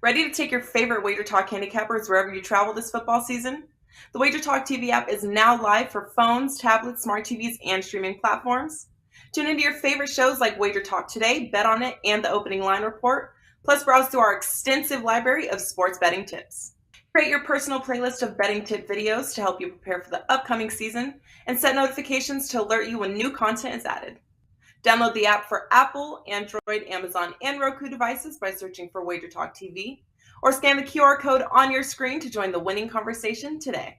Ready to take your favorite Wager Talk handicappers wherever you travel this football season? The Wager Talk TV app is now live for phones, tablets, smart TVs, and streaming platforms. Tune into your favorite shows like Wager Talk Today, Bet on It, and the Opening Line Report, plus browse through our extensive library of sports betting tips. Create your personal playlist of betting tip videos to help you prepare for the upcoming season, and set notifications to alert you when new content is added. Download the app for Apple, Android, Amazon, and Roku devices by searching for Wager Talk TV, or scan the QR code on your screen to join the winning conversation today.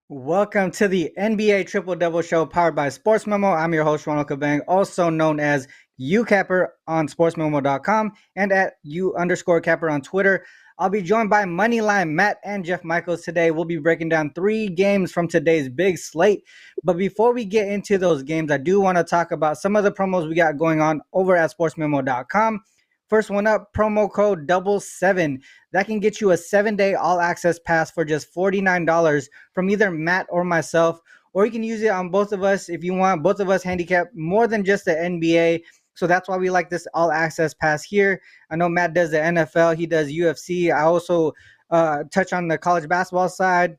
Welcome to the NBA Triple Double Show powered by SportsMemo. I'm your host, Ronald Cabang, also known as UCapper on SportsMemo.com and at U_Capper on Twitter. I'll be joined by Moneyline Matt and Jeff Michaels today. We'll be breaking down 3 games from today's big slate. But before we get into those games, I do want to talk about some of the promos we got going on over at SportsMemo.com. First one up, promo code 77. That can get you a 7-day all-access pass for just $49 from either Matt or myself, or you can use it on both of us if you want. Both of us handicap more than just the NBA, so that's why we like this all-access pass here. I know Matt does the NFL, he does UFC. I also touch on the college basketball side,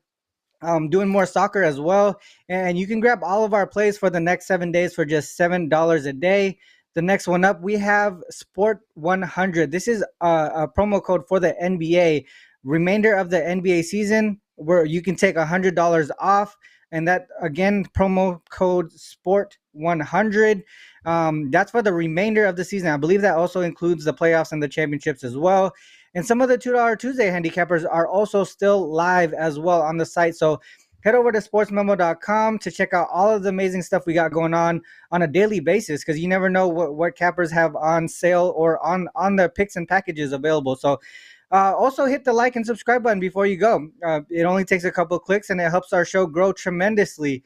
doing more soccer as well, and you can grab all of our plays for the next 7 days for just $7 a day. The next one up, we have Sport 100. This is a promo code for the NBA. Remainder of the NBA season where you can take $100 off. And that, again, promo code Sport 100. That's for the remainder of the season. I believe that also includes the playoffs and the championships as well. And some of the $2 Tuesday handicappers are also still live as well on the site. So head over to sportsmemo.com to check out all of the amazing stuff we got going on a daily basis, because you never know what cappers have on sale or on the picks and packages available. So also hit the like and subscribe button before you go. It only takes a couple of clicks and it helps our show grow tremendously.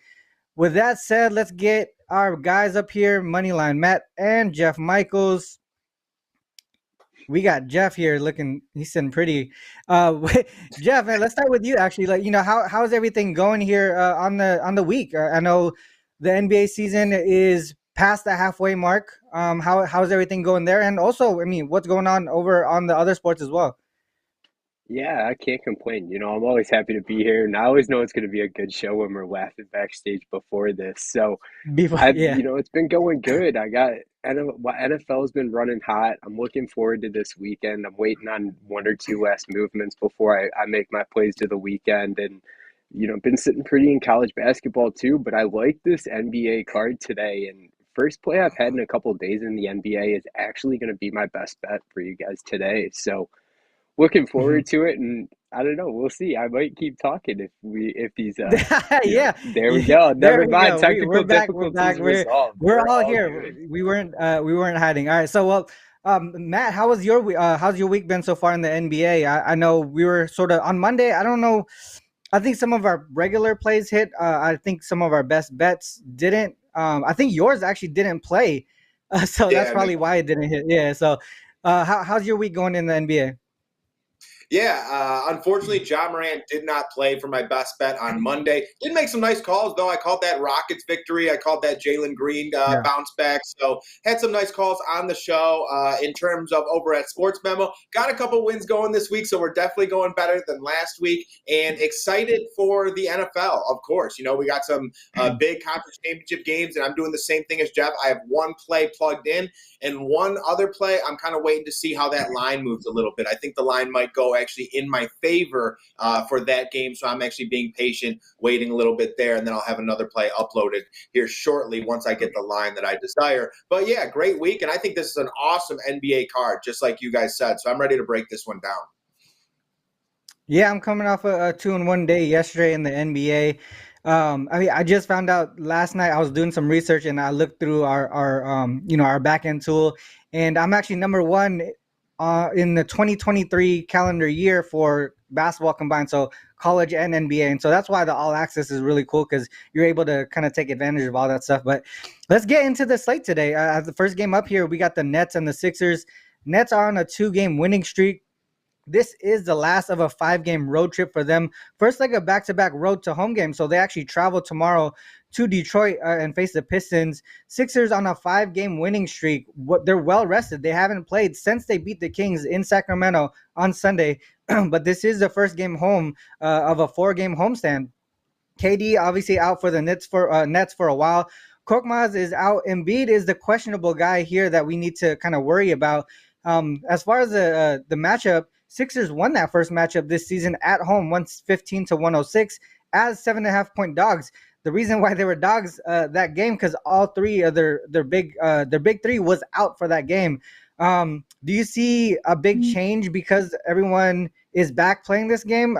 With that said, let's get our guys up here, Moneyline Matt and Jeff Michaels. We got Jeff here he's sitting pretty. Jeff, man, let's start with you actually. How's everything going here on the week? I know the NBA season is past the halfway mark. How's everything going there? And also, what's going on over on the other sports as well? Yeah, I can't complain. I'm always happy to be here, and I always know it's going to be a good show when we're laughing backstage before this. So Yeah. it's been going good. I got NFL's been running hot. I'm looking forward to this weekend. I'm waiting on 1 or 2 last movements before I make my plays to the weekend. And, been sitting pretty in college basketball too, but I like this NBA card today. And first play I've had in a couple of days in the NBA is actually going to be my best bet for you guys today. So looking forward to it, and I don't know. We'll see. I might keep talking if these. Yeah. There we go. There Never we mind. go. Technical We're back. We're difficulties back. resolved. We're all here. Good. We weren't hiding. All right. So Matt, how's your week been so far in the NBA? I know we were sort of on Monday. I don't know. I think some of our regular plays hit. I think some of our best bets didn't. I think yours actually didn't play. So that's probably why it didn't hit. Yeah. So how's your week going in the NBA? Yeah, unfortunately, Ja Morant did not play for my best bet on Monday. Did make some nice calls, though. I called that Rockets victory. I called that Jalen Green bounce back. So had some nice calls on the show in terms of over at Sports Memo. Got a couple wins going this week, so we're definitely going better than last week. And excited for the NFL, of course. We got some big conference championship games, and I'm doing the same thing as Jeff. I have one play plugged in, and one other play I'm kind of waiting to see how that line moves a little bit. I think the line might go actually in my favor for that game. So I'm actually being patient, waiting a little bit there, and then I'll have another play uploaded here shortly once I get the line that I desire. But yeah, great week. And I think this is an awesome NBA card, just like you guys said. So I'm ready to break this one down. Yeah, I'm coming off a 2-1 day yesterday in the NBA. I just found out last night. I was doing some research and I looked through our back end tool, and I'm actually number 1 in the 2023 calendar year for basketball combined, so college and NBA. And so that's why the all access is really cool, because you're able to kind of take advantage of all that stuff. But let's get into the slate today. The first game up here, we got the Nets and the Sixers. Nets are on a 2-game winning streak. this is the last of a 5-game road trip for them. First leg of back-to-back road to home game. So they actually travel tomorrow to Detroit and face the Pistons. Sixers on a 5-game winning streak. They're well rested. They haven't played since they beat the Kings in Sacramento on Sunday. But this is the first game home of a 4-game homestand. KD obviously out for the Nets for a while. Korkmaz is out. Embiid is the questionable guy here that we need to kind of worry about. As far as the matchup, Sixers won that first matchup this season at home, 115-106, as 7.5-point dogs. The reason why they were dogs that game because all three of their big three was out for that game. Do you see a big change because everyone is back playing this game?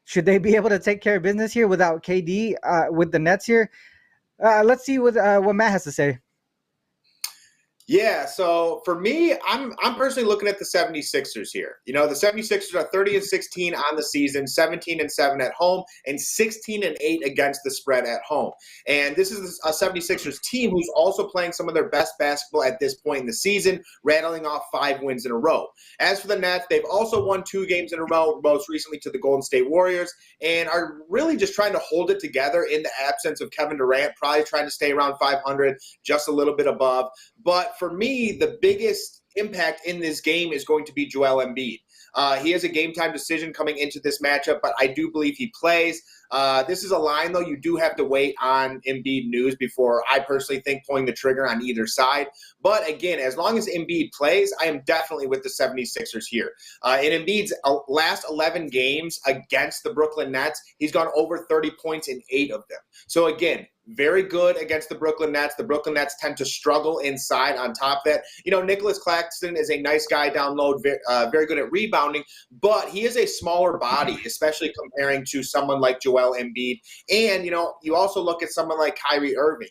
Should they be able to take care of business here without KD with the Nets here? Let's see what Matt has to say. Yeah, so for me, I'm personally looking at the 76ers here. The 76ers are 30-16 on the season, 17-7 at home, and 16-8 against the spread at home. And this is a 76ers team who's also playing some of their best basketball at this point in the season, rattling off 5 wins in a row. As for the Nets, they've also won 2 games in a row, most recently to the Golden State Warriors, and are really just trying to hold it together in the absence of Kevin Durant, probably trying to stay around 500, just a little bit above. But for me, the biggest impact in this game is going to be Joel Embiid. He has a game-time decision coming into this matchup, but I do believe he plays. This is a line, though, you do have to wait on Embiid news before I personally think pulling the trigger on either side. But again, as long as Embiid plays, I am definitely with the 76ers here. In Embiid's last 11 games against the Brooklyn Nets, he's gone over 30 points in 8 of them. So again, very good against the Brooklyn Nets. The Brooklyn Nets tend to struggle inside on top of that. Nicholas Claxton is a nice guy down low, very good at rebounding, but he is a smaller body, especially comparing to someone like Joel Embiid. And, you also look at someone like Kyrie Irving.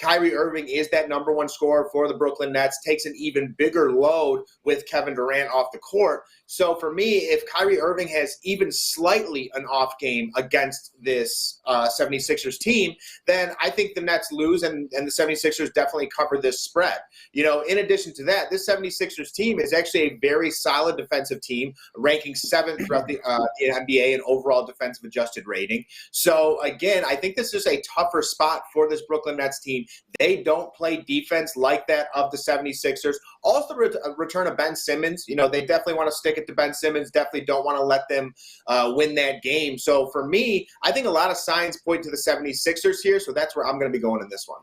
Kyrie Irving is that number 1 scorer for the Brooklyn Nets, takes an even bigger load with Kevin Durant off the court. So for me, if Kyrie Irving has even slightly an off game against this 76ers team, then I think the Nets lose and the 76ers definitely cover this spread. In addition to that, this 76ers team is actually a very solid defensive team, ranking 7th throughout the NBA in overall defensive adjusted rating. So again, I think this is a tougher spot for this Brooklyn Nets team. They don't play defense like that of the 76ers. Also, return of Ben Simmons. They definitely want to stick it to Ben Simmons, definitely don't want to let them win that game. So for me, I think a lot of signs point to the 76ers here, so that's where I'm going to be going in this one.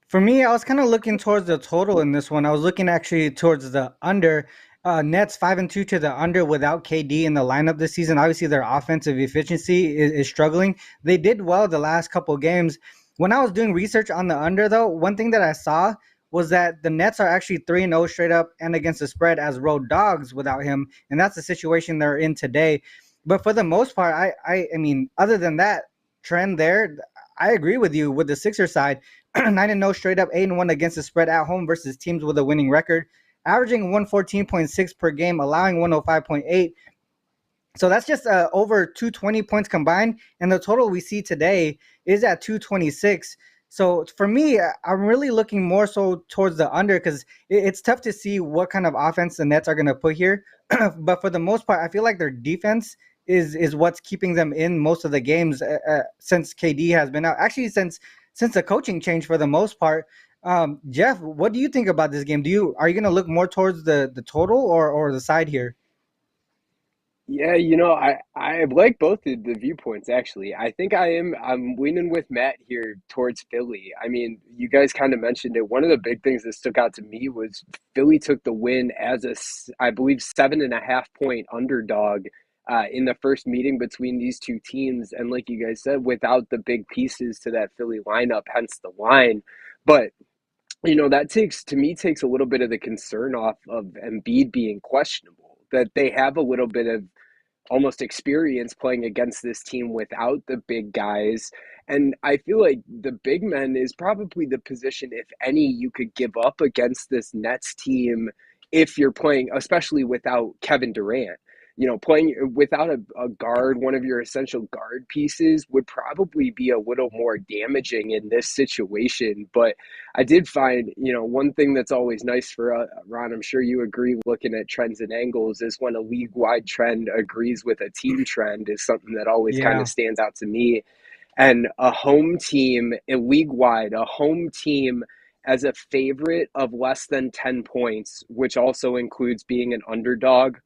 For me, I was kind of looking towards the total in this one. I was looking actually towards the under. Nets 5-2 to the under without KD in the lineup this season. Obviously, their offensive efficiency is struggling. They did well the last couple games. When I was doing research on the under, though, one thing that I saw was that the Nets are actually 3-0 straight up and against the spread as road dogs without him, and that's the situation they're in today. But for the most part, I mean, other than that trend there, I agree with you with the Sixers side. 9-0 straight up, 8-1 against the spread at home versus teams with a winning record, averaging 114.6 per game, allowing 105.8. So that's just over 220 points combined, and the total we see today is at 226. So for me, I'm really looking more so towards the under because it's tough to see what kind of offense the Nets are going to put here. But for the most part, I feel like their defense is what's keeping them in most of the games since KD has been out. Actually, since the coaching change for the most part. Jeff, what do you think about this game? Are you going to look more towards the total or the side here? Yeah, I like both the viewpoints, actually. I think I'm leaning with Matt here towards Philly. I mean, you guys kind of mentioned it. One of the big things that stuck out to me was Philly took the win as I believe, 7.5-point underdog in the first meeting between these two teams. And like you guys said, without the big pieces to that Philly lineup, hence the line. But that takes a little bit of the concern off of Embiid being questionable, that they have a little bit of almost experience playing against this team without the big guys. And I feel like the big men is probably the position, if any, you could give up against this Nets team if you're playing, especially without Kevin Durant. playing without a guard, one of your essential guard pieces, would probably be a little more damaging in this situation. But I did find, one thing that's always nice for Ron, I'm sure you agree, looking at trends and angles, is when a league-wide trend agrees with a team trend is something that always kind Yeah. of stands out to me. And a home team, a league-wide, a home team as a favorite of less than 10 points, which also includes being an underdog,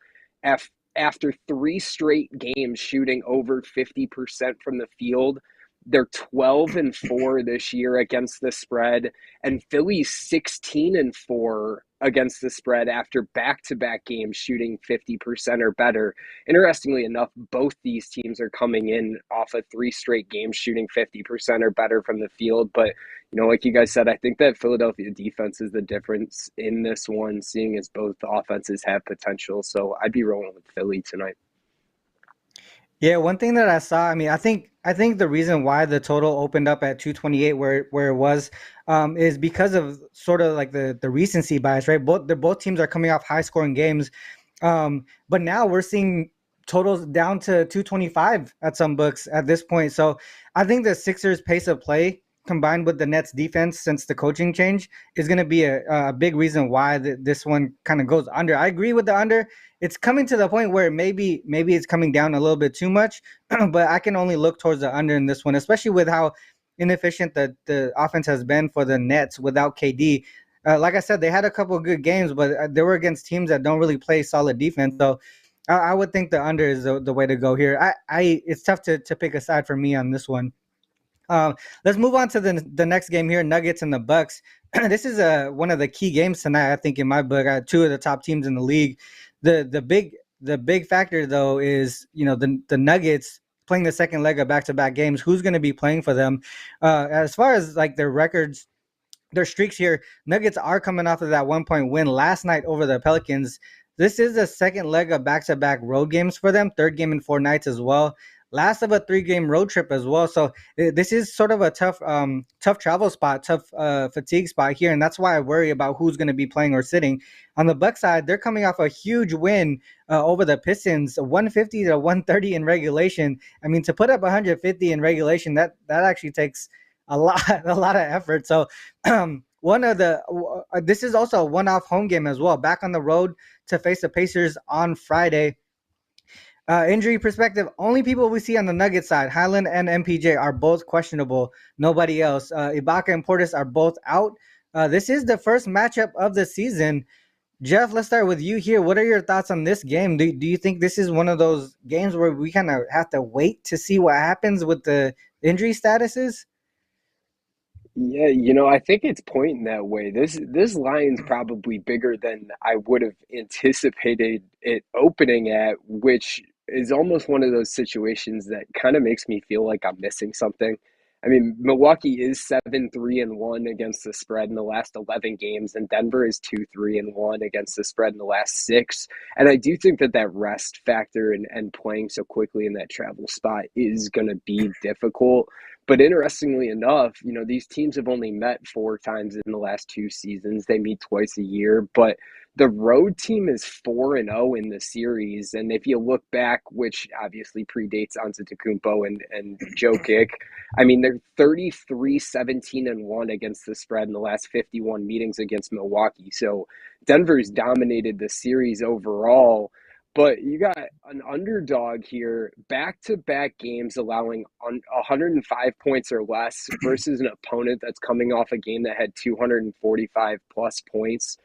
after 3 straight games shooting over 50% from the field. They're 12-4 this year against the spread, and Philly's 16-4 against the spread after back-to-back games shooting 50% or better. Interestingly enough, both these teams are coming in off of 3 straight games shooting 50% or better from the field. But, like you guys said, I think that Philadelphia defense is the difference in this one, seeing as both offenses have potential. So I'd be rolling with Philly tonight. Yeah, one thing that I saw, I mean, I think the reason why the total opened up at 228 where it was, is because of sort of like the recency bias, right? Both teams are coming off high scoring games, but now we're seeing totals down to 225 at some books at this point. So I think the Sixers' pace of play combined with the Nets' defense since the coaching change is going to be a big reason why this one kind of goes under. I agree with the under. It's coming to the point where maybe it's coming down a little bit too much, but I can only look towards the under in this one, especially with how inefficient the offense has been for the Nets without KD. Like I said, they had a couple of good games, but they were against teams that don't really play solid defense. So I would think the under is the way to go here. It's tough to pick a side for me on this one. Let's move on to the next game here, Nuggets and the Bucks. This is one of the key games tonight, I think, in my book. Two of the top teams in the league. The big factor though is the Nuggets playing the second leg of back-to-back games. Who's going to be playing for them? As far as like their records, their streaks here, Nuggets are coming off of that 1-point win last night over the Pelicans. This is the second leg of back-to-back road games for them, third game in 4 nights as well. Last of a 3-game road trip as well. So this is sort of a tough travel spot, tough fatigue spot here, and that's why I worry about who's going to be playing or sitting. On the Bucks side, they're coming off a huge win over the Pistons, 150 to 130 in regulation. I mean, to put up 150 in regulation, that actually takes a lot of effort. So this is also a one-off home game as well. Back on the road to face the Pacers on Friday. Injury perspective, only people we see on the Nuggets side, Highland and MPJ, are both questionable. Nobody else. Ibaka and Portis are both out. This is the first matchup of the season. Jeff, let's start with you here. What are your thoughts on this game? Do you think this is one of those games where we kind of have to wait to see what happens with the injury statuses? Yeah, I think it's pointing that way. This line's probably bigger than I would have anticipated it opening at, which is almost one of those situations that kind of makes me feel like I'm missing something. I mean, Milwaukee is 7-3-1 against the spread in the last 11 games, and Denver is 2-3-1 against the spread in the last 6. And I do think that rest factor and playing so quickly in that travel spot is going to be difficult. But interestingly enough, these teams have only met 4 times in the last 2 seasons. They meet twice a year, but the road team is 4-0 in the series. And if you look back, which obviously predates Antetokounmpo and Jokic, I mean, they're 33-17-1 against the spread in the last 51 meetings against Milwaukee. So Denver's dominated the series overall. But you got an underdog here, back-to-back games allowing 105 points or less versus an opponent that's coming off a game that had 245 plus points,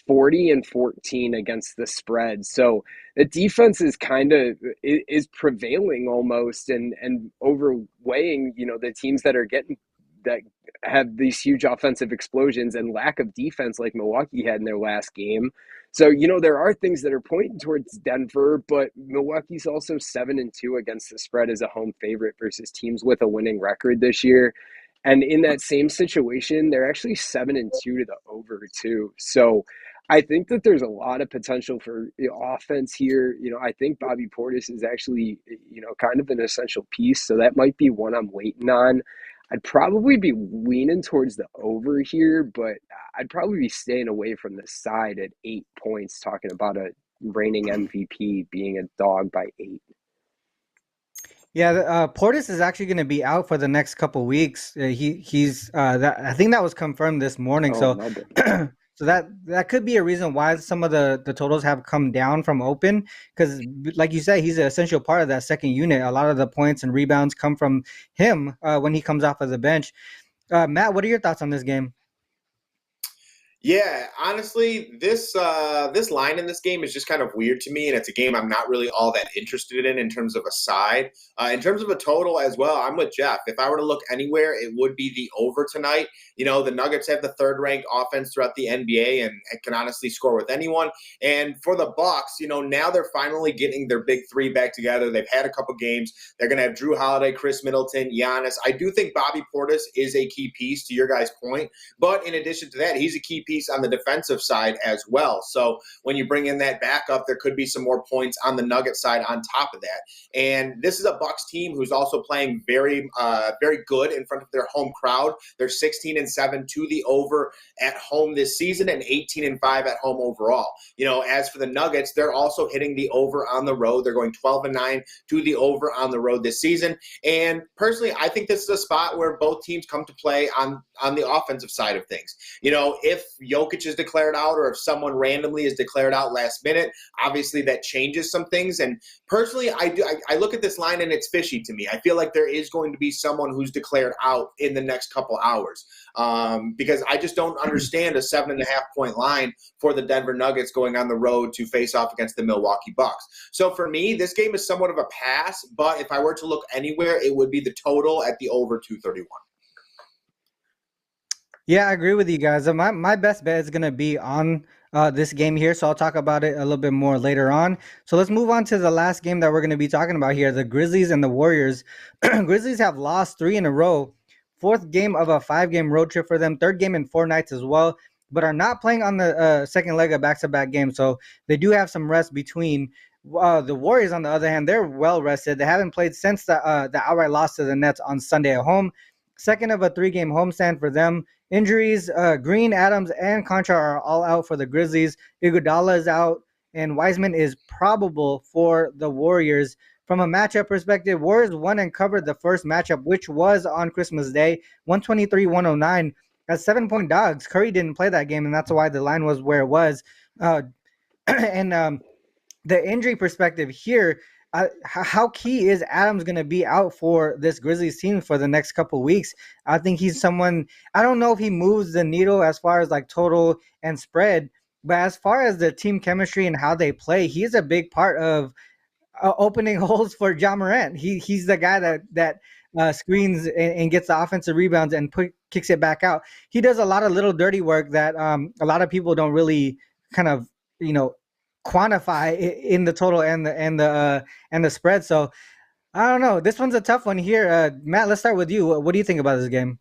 40-14 against the spread. So the defense is is prevailing almost and overweighing, the teams that have these huge offensive explosions and lack of defense like Milwaukee had in their last game. So, there are things that are pointing towards Denver, but Milwaukee's also 7-2 against the spread as a home favorite versus teams with a winning record this year. And in that same situation, they're actually 7-2 to the over too. So I think that there's a lot of potential for offense here. I think Bobby Portis is actually, kind of an essential piece. So that might be one I'm waiting on. I'd probably be leaning towards the over here, but I'd probably be staying away from the side at 8 points, talking about a reigning MVP being a dog by 8. Yeah, Portis is actually going to be out for the next couple weeks. I think that was confirmed this morning. Oh, So, love it. so that could be a reason why some of the totals have come down from open. Because, like you said, he's an essential part of that second unit. A lot of the points and rebounds come from him when he comes off of the bench. Matt, what are your thoughts on this game? Yeah, honestly, this line in this game is just kind of weird to me, and it's a game I'm not really all that interested in terms of a side. In terms of a total as well, I'm with Jeff. If I were to look anywhere, it would be the over tonight. You know, the Nuggets have the third-ranked offense throughout the NBA and can honestly score with anyone. And for the Bucks, you know, now they're finally getting their big three back together. They've had a couple games. They're going to have Drew Holiday, Chris Middleton, Giannis. I do think Bobby Portis is a key piece, to your guys' point. But in addition to that, he's a key piece on the defensive side as well. So when you bring in that backup, there could be some more points on the Nugget side on top of that. And this is a Bucks team who's also playing very good in front of their home crowd. They're 16-7 to the over at home this season and 18-5 at home overall. You know, as for the Nuggets, they're also hitting the over on the road. They're going 12-9 to the over on the road this season. And personally, I think this is a spot where both teams come to play on the offensive side of things. You know, if Jokic is declared out or if someone randomly is declared out last minute, obviously that changes some things. And personally, I look at this line and it's fishy to me. I feel like there is going to be someone who's declared out in the next couple hours because I just don't understand a 7.5 point line for the Denver Nuggets going on the road to face off against the Milwaukee Bucks. So for me, this game is somewhat of a pass, but if I were to look anywhere, it would be the total at the over 231. Yeah, I agree with you guys. My best bet is going to be on this game here, so I'll talk about it a little bit more later on. So let's move on to the last game that we're going to be talking about here, the Grizzlies and the Warriors. Grizzlies have lost 3 in a row, 4th game of a 5-game road trip for them, 3rd game in 4 nights as well, but are not playing on the second leg of back-to-back games, so they do have some rest between. The Warriors, on the other hand, they're well rested. They haven't played since the outright loss to the Nets on Sunday at home. 2nd of a 3-game homestand for them. Injuries, Green, Adams, and Contra are all out for the Grizzlies. Iguodala is out, and Wiseman is probable for the Warriors. From a matchup perspective, Warriors won and covered the first matchup, which was on Christmas Day, 123-109 as 7-point dogs. Curry didn't play that game, and that's why the line was where it was. The injury perspective here, how key is Adams going to be out for this Grizzlies team for the next couple of weeks? I think he's someone, I don't know if he moves the needle as far as like total and spread, but as far as the team chemistry and how they play, he's a big part of opening holes for Ja Morant. He's the guy that screens and gets the offensive rebounds and kicks it back out. He does a lot of little dirty work that a lot of people don't really kind of, quantify in the total and the spread. So I don't know. This one's a tough one here. Matt, let's start with you. What do you think about this game?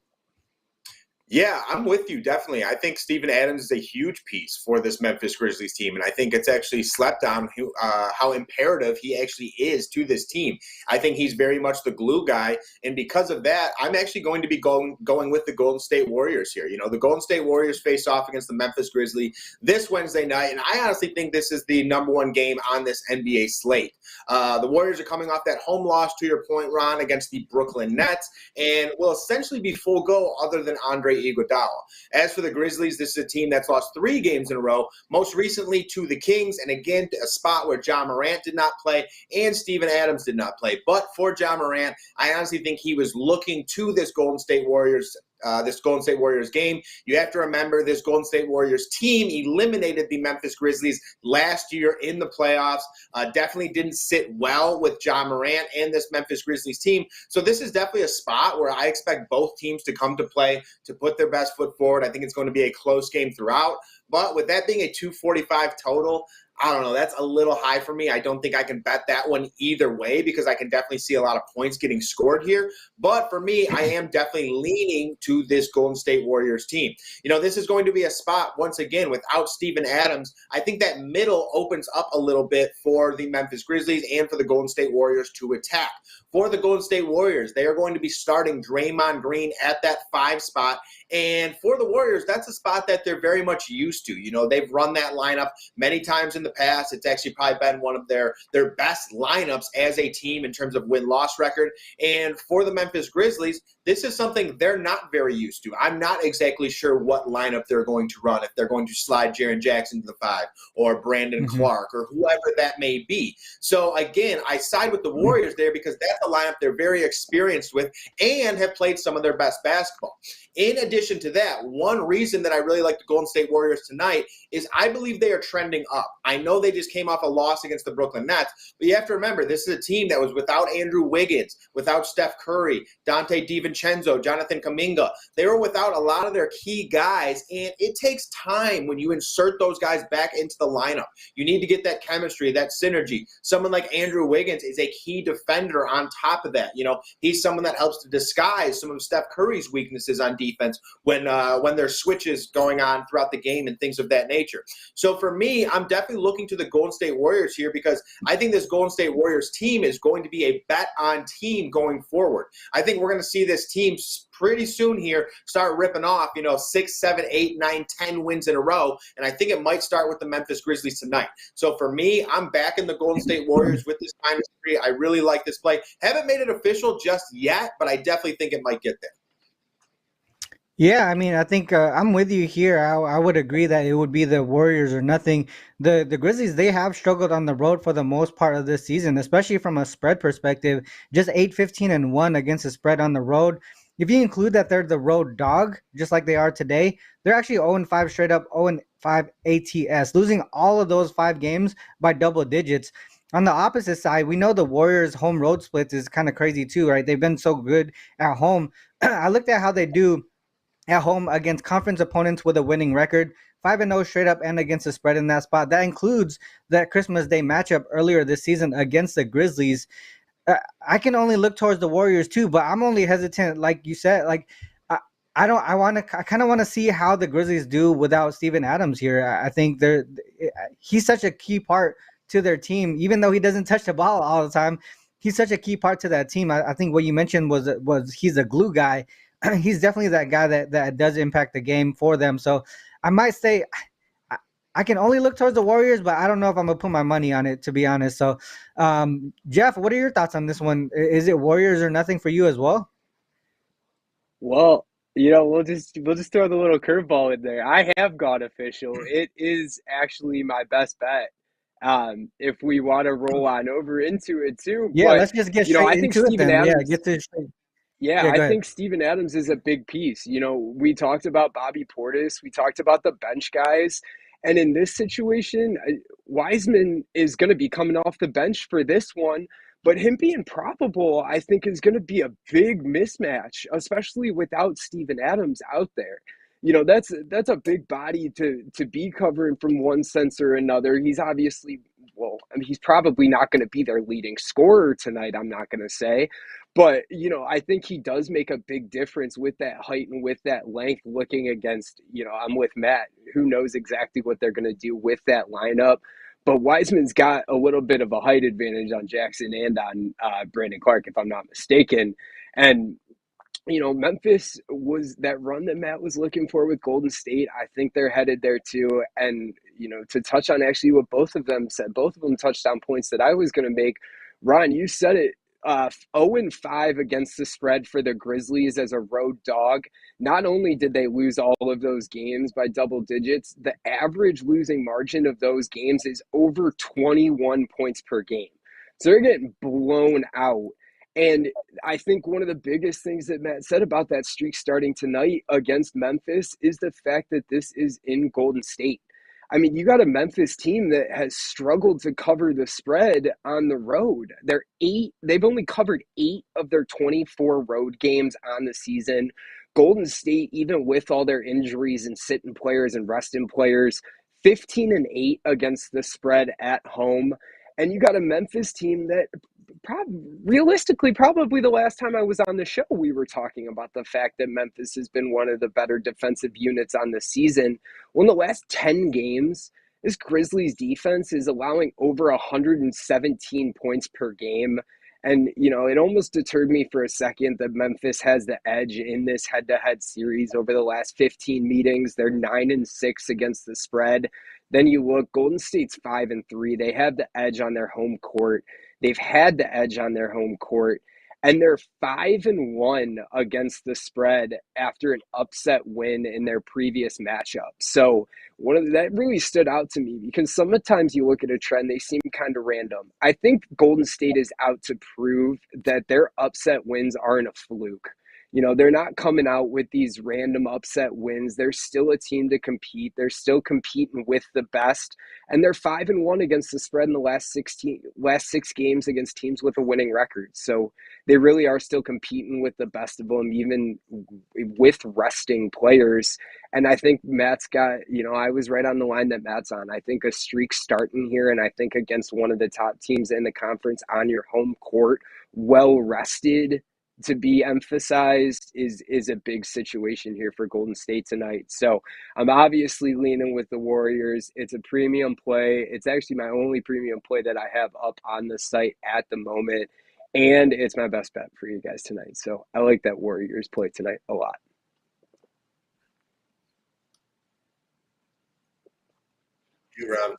Yeah, I'm with you, definitely. I think Steven Adams is a huge piece for this Memphis Grizzlies team, and I think it's actually slept on how imperative he actually is to this team. I think he's very much the glue guy, and because of that, I'm actually going to be going with the Golden State Warriors here. You know, the Golden State Warriors face off against the Memphis Grizzlies this Wednesday night, and I honestly think this is the number one game on this NBA slate. The Warriors are coming off that home loss, to your point, Ron, against the Brooklyn Nets, and will essentially be full go other than Andre Iguodala. As for the Grizzlies, this is a team that's lost 3 games in a row, most recently to the Kings, and again, a spot where Ja Morant did not play and Steven Adams did not play. But for Ja Morant, I honestly think he was looking to this Golden State Warriors game. You have to remember this Golden State Warriors team eliminated the Memphis Grizzlies last year in the playoffs. Definitely didn't sit well with Ja Morant and this Memphis Grizzlies team. So this is definitely a spot where I expect both teams to come to play, to put their best foot forward. I think it's going to be a close game throughout. But with that being a 245 total, I don't know. That's a little high for me. I don't think I can bet that one either way because I can definitely see a lot of points getting scored here. But for me, I am definitely leaning to this Golden State Warriors team. You know, this is going to be a spot, once again, without Steven Adams. I think that middle opens up a little bit for the Memphis Grizzlies and for the Golden State Warriors to attack. For the Golden State Warriors, they are going to be starting Draymond Green at that 5 spot. And for the Warriors, that's a spot that they're very much used to. You know, they've run that lineup many times in the the past. It's actually probably been one of their best lineups as a team in terms of win-loss record. And for the Memphis Grizzlies, this is something they're not very used to. I'm not exactly sure what lineup they're going to run, if they're going to slide Jaren Jackson to the 5 or Brandon Clark or whoever that may be. So, again, I side with the Warriors there because that's a lineup they're very experienced with and have played some of their best basketball. In addition to that, one reason that I really like the Golden State Warriors tonight is I believe they are trending up. I know they just came off a loss against the Brooklyn Nets, but you have to remember this is a team that was without Andrew Wiggins, without Steph Curry, Dante DiVincenzo, Jonathan Kuminga. They were without a lot of their key guys, and it takes time when you insert those guys back into the lineup. You need to get that chemistry, that synergy. Someone like Andrew Wiggins is a key defender on top of that. You know, he's someone that helps to disguise some of Steph Curry's weaknesses on defense when there's switches going on throughout the game and things of that nature. So for me, I'm definitely looking to the Golden State Warriors here because I think this Golden State Warriors team is going to be a bet-on team going forward. I think we're going to see this team pretty soon here start ripping off, 6, 7, 8, 9, 10 wins in a row. And I think it might start with the Memphis Grizzlies tonight. So for me, I'm backing the Golden State Warriors with this -3. I really like this play. Haven't made it official just yet, but I definitely think it might get there. Yeah, I mean, I think I'm with you here. I would agree that it would be the Warriors or nothing. The Grizzlies, they have struggled on the road for the most part of this season, especially from a spread perspective. Just 8-15-1 against the spread on the road. If you include that they're the road dog, just like they are today, they're actually 0-5 straight up, 0-5 ATS, losing all of those 5 games by double digits. On the opposite side, we know the Warriors' home road splits is kind of crazy too, right? They've been so good at home. I looked at how they do at home against conference opponents with a winning record, 5-0 straight up and against the spread in that spot. That includes that Christmas Day matchup earlier this season against the Grizzlies. I can only look towards the Warriors too, but I'm only hesitant, like you said. Like I kind of want to see how the Grizzlies do without Steven Adams here. I think he's such a key part to their team, even though he doesn't touch the ball all the time. He's such a key part to that team. I think what you mentioned was he's a glue guy. He's definitely that guy that does impact the game for them. So I might say I can only look towards the Warriors, but I don't know if I'm going to put my money on it, to be honest. So, Jeff, what are your thoughts on this one? Is it Warriors or nothing for you as well? Well, we'll just throw the little curveball in there. I have gone official. It is actually my best bet. If we want to roll on over into it too. Yeah, but, let's just get straight into it then. Adams, yeah, get to straight. Yeah, I think Steven Adams is a big piece. We talked about Bobby Portis. We talked about the bench guys. And in this situation, Wiseman is going to be coming off the bench for this one. But him being probable, I think, is going to be a big mismatch, especially without Steven Adams out there. That's a big body to be covering from one sense or another. He's obviously, he's probably not going to be their leading scorer tonight, I'm not going to say. But, I think he does make a big difference with that height and with that length looking against, I'm with Matt, who knows exactly what they're going to do with that lineup. But Wiseman's got a little bit of a height advantage on Jackson and on Brandon Clark, if I'm not mistaken. And, Memphis was that run that Matt was looking for with Golden State. I think they're headed there too. And, to touch on actually what both of them said, both of them touched on points that I was going to make. Ron, you said it. 0-5 against the spread for the Grizzlies as a road dog. Not only did they lose all of those games by double digits, the average losing margin of those games is over 21 points per game. So they're getting blown out. And I think one of the biggest things that Matt said about that streak starting tonight against Memphis is the fact that this is in Golden State. I mean, you got a Memphis team that has struggled to cover the spread on the road. They've only covered 8 of their 24 road games on the season. Golden State, even with all their injuries and sitting players and resting players, 15-8 against the spread at home. And you got a Memphis team that realistically, probably the last time I was on the show, we were talking about the fact that Memphis has been one of the better defensive units on the season. Well, in the last 10 games, this Grizzlies defense is allowing over 117 points per game. And, it almost deterred me for a second that Memphis has the edge in this head-to-head series over the last 15 meetings. They're 9-6 against the spread. Then you look, Golden State's 5-3. They have the edge on their home court. They've had the edge on their home court, and they're 5-1 against the spread after an upset win in their previous matchup. So that really stood out to me, because sometimes you look at a trend, they seem kind of random. I think Golden State is out to prove that their upset wins aren't a fluke. They're not coming out with these random upset wins. They're still a team to compete. They're still competing with the best. And they're 5-1 against the spread in the last 6 games against teams with a winning record. So they really are still competing with the best of them, even with resting players. And I think Matt's got, I was right on the line that Matt's on. I think a streak starting here, and I think against one of the top teams in the conference on your home court, well rested, to be emphasized, is a big situation here for Golden State tonight. So I'm obviously leaning with the Warriors. It's a premium play. It's actually my only premium play that I have up on the site at the moment, and it's my best bet for you guys tonight. So I like that Warriors play tonight a lot. You, Rob.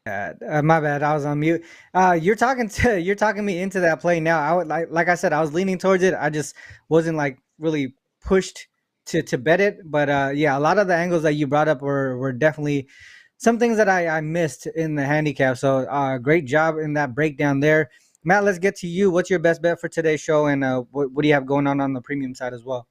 My bad, I was on mute. You're talking me into that play now. I would like I said, I was leaning towards it. I just wasn't like really pushed to bet it. But yeah, a lot of the angles that you brought up were definitely some things that I missed in the handicap. So great job in that breakdown there. Matt, let's get to you. What's your best bet for today's show, and what do you have going on the premium side as well?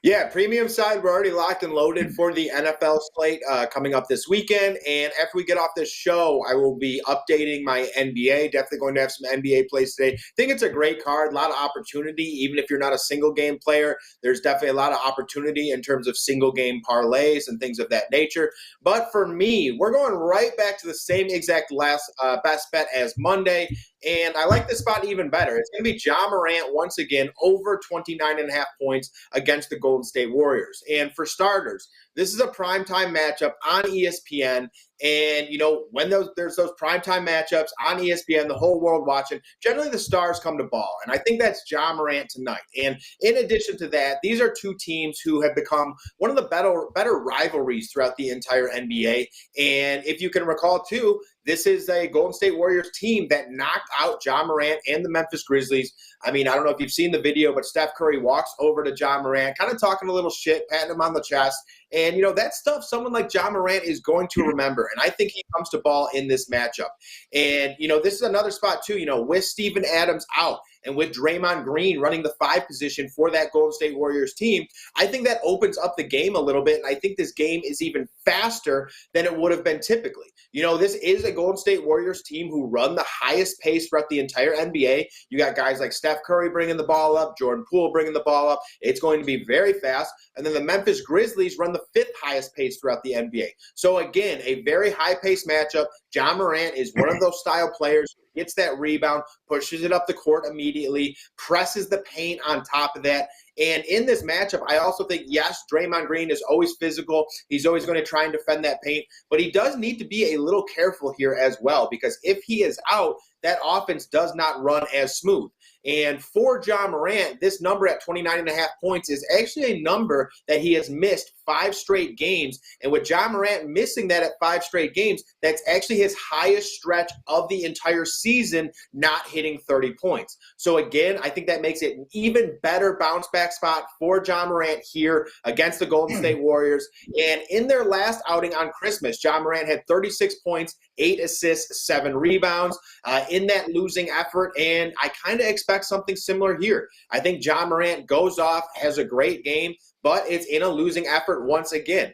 Yeah, premium side, we're already locked and loaded for the NFL slate coming up this weekend. And after we get off this show, I will be updating my NBA. Definitely going to have some NBA plays today. I think it's a great card, a lot of opportunity. Even if you're not a single game player, there's definitely a lot of opportunity in terms of single game parlays and things of that nature. But for me, we're going right back to the same exact best bet as Monday. And I like this spot even better. It's going to be Ja Morant once again over 29.5 points against the Golden State Warriors. And for starters, this is a primetime matchup on ESPN. And, when there's those primetime matchups on ESPN, the whole world watching, generally the stars come to ball. And I think that's Ja Morant tonight. And in addition to that, these are two teams who have become one of the better rivalries throughout the entire NBA. And if you can recall, too, this is a Golden State Warriors team that knocked out Ja Morant and the Memphis Grizzlies. I mean, I don't know if you've seen the video, but Steph Curry walks over to Ja Morant, kind of talking a little shit, patting him on the chest. And, that stuff someone like Ja Morant is going to remember. And I think he comes to ball in this matchup. And, this is another spot, too, with Steven Adams out and with Draymond Green running the 5 position for that Golden State Warriors team, I think that opens up the game a little bit. And I think this game is even faster than it would have been typically. This is a Golden State Warriors team who run the highest pace throughout the entire NBA. You got guys like Steph Curry bringing the ball up, Jordan Poole bringing the ball up. It's going to be very fast. And then the Memphis Grizzlies run the 5th highest pace throughout the NBA. So again, a very high-paced matchup. Ja Morant is one of those style players who gets that rebound, pushes it up the court immediately, presses the paint on top of that. And in this matchup, I also think, yes, Draymond Green is always physical. He's always going to try and defend that paint. But he does need to be a little careful here as well, because if he is out, that offense does not run as smooth. And for Ja Morant, this number at 29.5 points is actually a number that he has missed 5 straight games. And with Ja Morant missing that at 5 straight games, that's actually his highest stretch of the entire season, not hitting 30 points. So again, I think that makes it an even better bounce back spot for Ja Morant here against the Golden State Warriors. And in their last outing on Christmas, Ja Morant had 36 points, 8 assists, 7 rebounds in that losing effort. And I kind of expect something similar here. I think Ja Morant goes off, has a great game, but it's in a losing effort once again.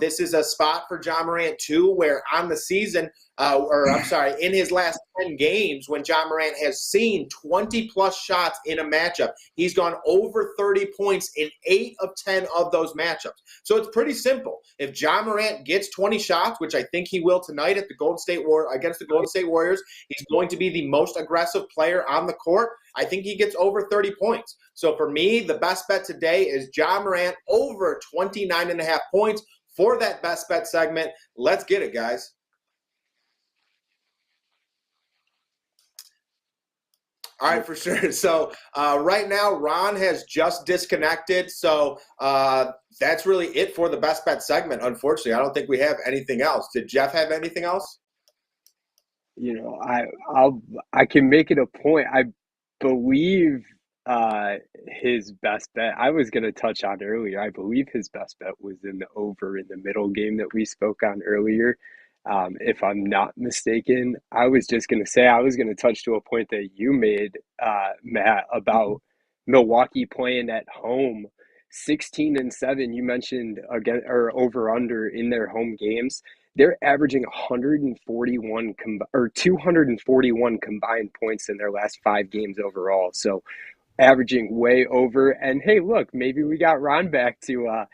This is a spot for Ja Morant too, where on the season, in his last 10 games, when Ja Morant has seen 20-plus shots in a matchup, he's gone over 30 points in 8 of 10 of those matchups. So it's pretty simple. If Ja Morant gets 20 shots, which I think he will tonight at the against the Golden State Warriors, he's going to be the most aggressive player on the court. I think he gets over 30 points. So for me, the best bet today is Ja Morant over 29.5 points for that best bet segment. Let's get it, guys. All right, for sure. So right now, Ron has just disconnected. So that's really it for the best bet segment. Unfortunately, I don't think we have anything else. Did Jeff have anything else? I can make it a point. I believe his best bet, I was going to touch on earlier. I believe his best bet was in the over in the middle game that we spoke on earlier. If I'm not mistaken, I was just going to say I was going to touch to a point that you made, Matt, about Milwaukee playing at home, 16-7. You mentioned again or over under in their home games. They're averaging 141 or 241 combined points in their last 5 games overall. So averaging way over. And hey, look, maybe we got Ron back to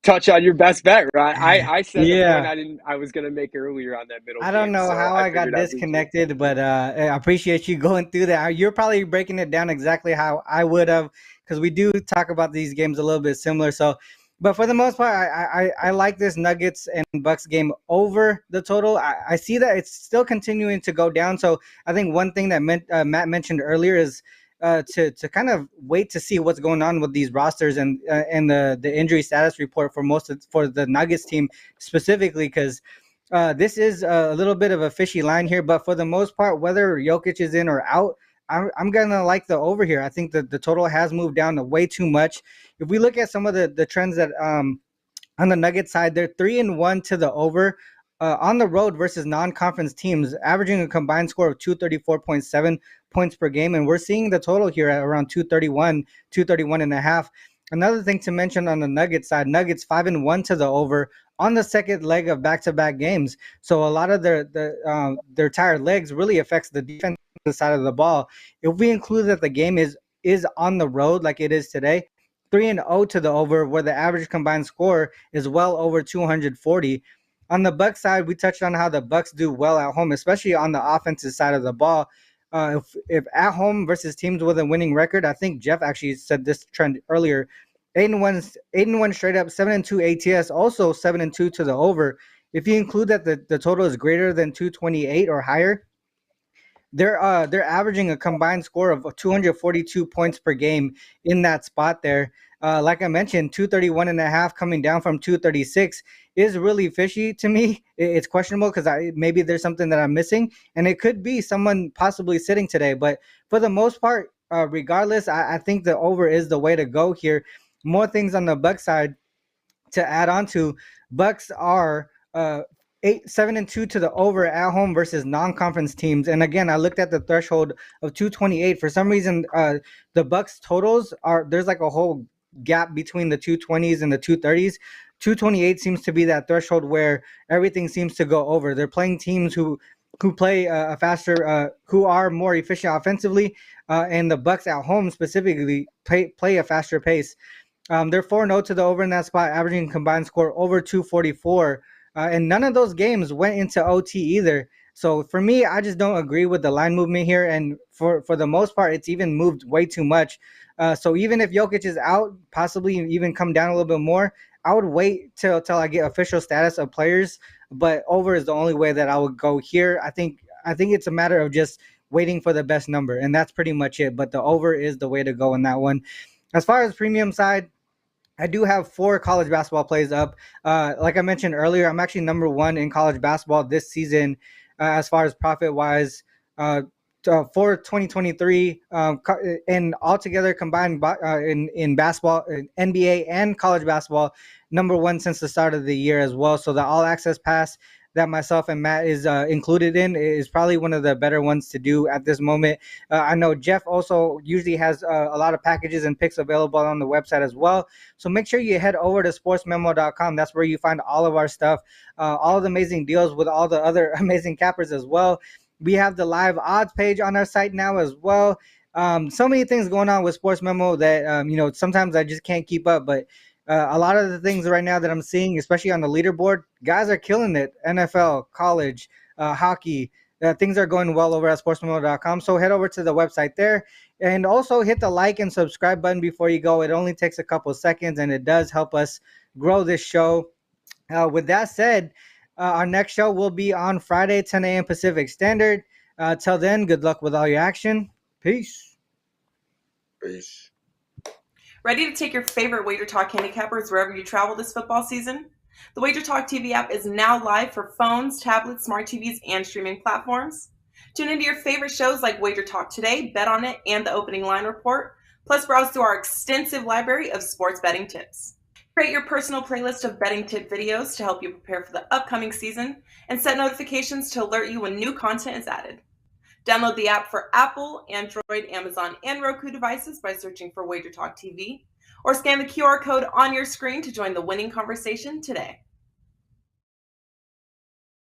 touch on your best bet, right? I said the point I was gonna make earlier on that middle I don't game. know So how I got disconnected, but I appreciate you going through that. You're probably breaking it down exactly how I would have, because we do talk about these games a little bit similar. So, but for the most part, I like this Nuggets and Bucks game over the total. I see that it's still continuing to go down. So I think one thing that Matt mentioned earlier is to kind of wait to see what's going on with these rosters and the injury status report for the Nuggets team specifically, because this is a little bit of a fishy line here. But for the most part, whether Jokic is in or out, I'm gonna like the over here. I think that the total has moved down to way too much. If we look at some of the trends that on the Nuggets side, they're 3-1 to the over on the road versus non-conference teams, averaging a combined score of 234.7 points per game. And we're seeing the total here at around 231 and a half. Another thing to mention on the Nuggets side, Nuggets 5-1 to the over on the second leg of back-to-back games. So a lot of their tired legs really affects the defensive side of the ball. If we include that the game is on the road like it is today, 3-0 to the over, where the average combined score is well over 240. On the Bucks side, we touched on how the Bucks do well at home, especially on the offensive side of the ball. If at home versus teams with a winning record, I think Jeff actually said this trend earlier. 8-1 straight up, 7-2 ATS, also 7-2 to the over. If you include that the total is greater than 228 or higher, they're averaging a combined score of 242 points per game in that spot there. Like I mentioned, 231 and a half coming down from 236 is really fishy to me. It's questionable because maybe there's something that I'm missing, and it could be someone possibly sitting today. But for the most part, regardless, I think the over is the way to go here. More things on the Bucks side to add on to. Bucks are 7-2 to the over at home versus non-conference teams. And again, I looked at the threshold of 228. For some reason, the Bucks totals there's like a whole gap between the 220s and the 230s. 228 seems to be that threshold where everything seems to go over. They're playing teams who play a faster, who are more efficient offensively, and the Bucks at home specifically play a faster pace. They're 4-0 to the over in that spot, averaging combined score over 244. And none of those games went into OT either. So for me, I just don't agree with the line movement here. And for the most part, it's even moved way too much. So even if Jokic is out, possibly even come down a little bit more, I would wait till I get official status of players. But over is the only way that I would go here. I think it's a matter of just waiting for the best number. And that's pretty much it. But the over is the way to go in that one. As far as premium side, I do have 4 college basketball plays up. Like I mentioned earlier, I'm actually number 1 in college basketball this season as far as profit-wise. For 2023, and altogether combined in basketball, NBA and college basketball, number 1 since the start of the year as well. So the all-access pass that myself and Matt is included in is probably one of the better ones to do at this moment. I know Jeff also usually has a lot of packages and picks available on the website as well. So make sure you head over to sportsmemo.com. That's where you find all of our stuff, all of the amazing deals with all the other amazing cappers as well. We have the live odds page on our site now as well. So many things going on with Sports Memo that, sometimes I just can't keep up, but a lot of the things right now that I'm seeing, especially on the leaderboard, guys are killing it. NFL, college, hockey, things are going well over at sportsmemo.com. So head over to the website there and also hit the like and subscribe button before you go. It only takes a couple seconds and it does help us grow this show. With that said, our next show will be on Friday, 10 a.m. Pacific Standard. Till then, good luck with all your action. Peace. Peace. Ready to take your favorite Wager Talk handicappers wherever you travel this football season? The Wager Talk TV app is now live for phones, tablets, smart TVs, and streaming platforms. Tune into your favorite shows like Wager Talk Today, Bet On It, and the Opening Line Report. Plus, browse through our extensive library of sports betting tips. Create your personal playlist of betting tip videos to help you prepare for the upcoming season, and set notifications to alert you when new content is added. Download the app for Apple, Android, Amazon, and Roku devices by searching for Wager Talk TV, or scan the QR code on your screen to join the winning conversation today.